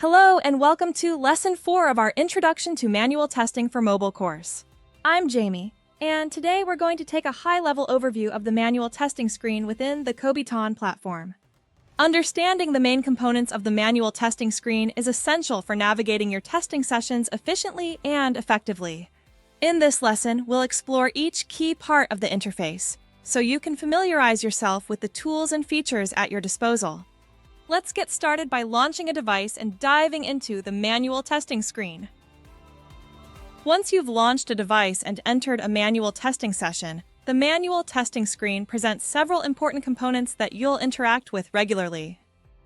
Hello and welcome to Lesson 4 of our Introduction to Manual Testing for Mobile course. I'm Jamie, and today we're going to take a high-level overview of the manual testing screen within the Kobiton platform. Understanding the main components of the manual testing screen is essential for navigating your testing sessions efficiently and effectively. In this lesson, we'll explore each key part of the interface, so you can familiarize yourself with the tools and features at your disposal. Let's get started by launching a device and diving into the manual testing screen. Once you've launched a device and entered a manual testing session, the manual testing screen presents several important components that you'll interact with regularly.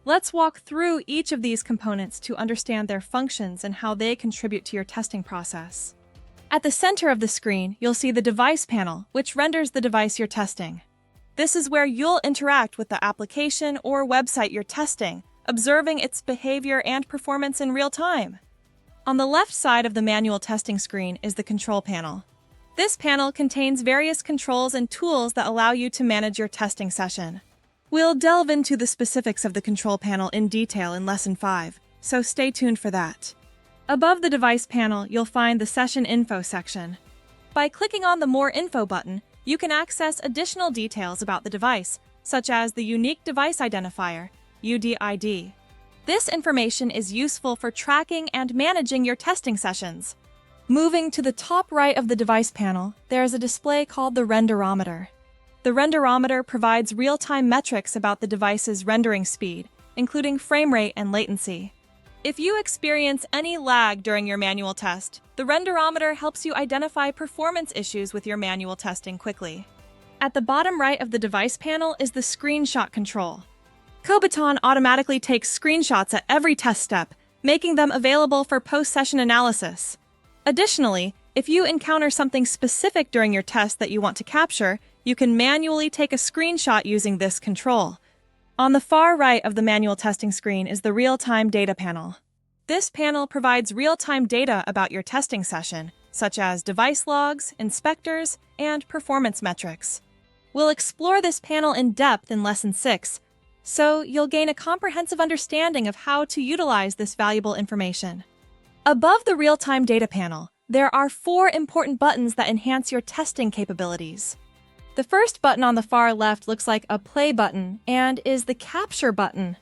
Let's walk through each of these components to understand their functions and how they contribute to your testing process. At the center of the screen, you'll see the device panel, which renders the device you're testing. This is where you'll interact with the application or website you're testing, observing its behavior and performance in real time. On the left side of the manual testing screen is the control panel. This panel contains various controls and tools that allow you to manage your testing session. We'll delve into the specifics of the control panel in detail in Lesson 5, so stay tuned for that. Above the device panel, you'll find the Session Info section. By clicking on the More Info button, you can access additional details about the device, such as the Unique Device Identifier, UDID. This information is useful for tracking and managing your testing sessions. Moving to the top right of the device panel, there is a display called the Renderometer. The Renderometer provides real-time metrics about the device's rendering speed, including frame rate and latency. If you experience any lag during your manual test, the Renderometer helps you identify performance issues with your manual testing quickly. At the bottom right of the device panel is the screenshot control. Kobiton automatically takes screenshots at every test step, making them available for post-session analysis. Additionally, if you encounter something specific during your test that you want to capture, you can manually take a screenshot using this control. On the far right of the manual testing screen is the real-time data panel. This panel provides real-time data about your testing session, such as device logs, inspectors, and performance metrics. We'll explore this panel in depth in Lesson 6, so you'll gain a comprehensive understanding of how to utilize this valuable information. Above the real-time data panel, there are 4 important buttons that enhance your testing capabilities. The first button on the far left looks like a play button and is the capture button.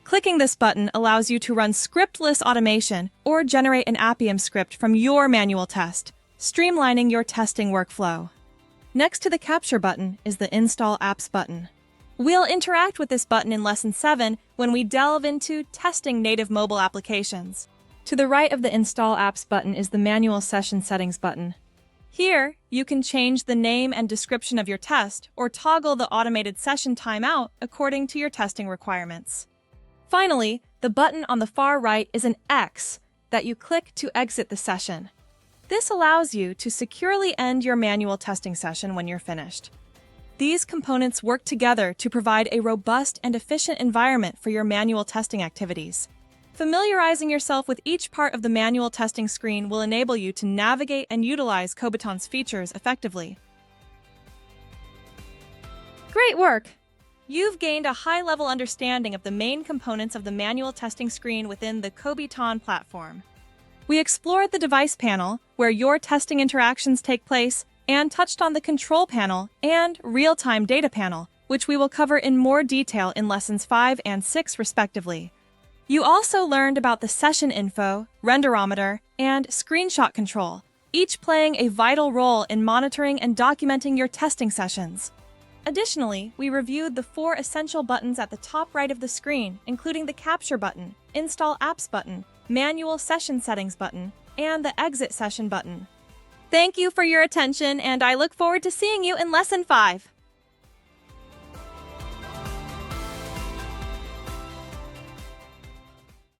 Clicking this button allows you to run scriptless automation or generate an Appium script from your manual test, streamlining your testing workflow. Next to the capture button is the Install Apps button. We'll interact with this button in Lesson 7 when we delve into testing native mobile applications. To the right of the Install Apps button is the Manual Session Settings button. Here, you can change the name and description of your test or toggle the automated session timeout according to your testing requirements. Finally, the button on the far right is an X that you click to exit the session. This allows you to securely end your manual testing session when you're finished. These components work together to provide a robust and efficient environment for your manual testing activities. Familiarizing yourself with each part of the manual testing screen will enable you to navigate and utilize Kobiton's features effectively. Great work! You've gained a high-level understanding of the main components of the manual testing screen within the Kobiton platform. We explored the device panel, where your testing interactions take place, and touched on the control panel and real-time data panel, which we will cover in more detail in Lessons 5 and 6 respectively. You also learned about the Session Info, Renderometer, and Screenshot Control, each playing a vital role in monitoring and documenting your testing sessions. Additionally, we reviewed the 4 essential buttons at the top right of the screen, including the Capture button, Install Apps button, Manual Session Settings button, and the Exit Session button. Thank you for your attention, and I look forward to seeing you in Lesson 5.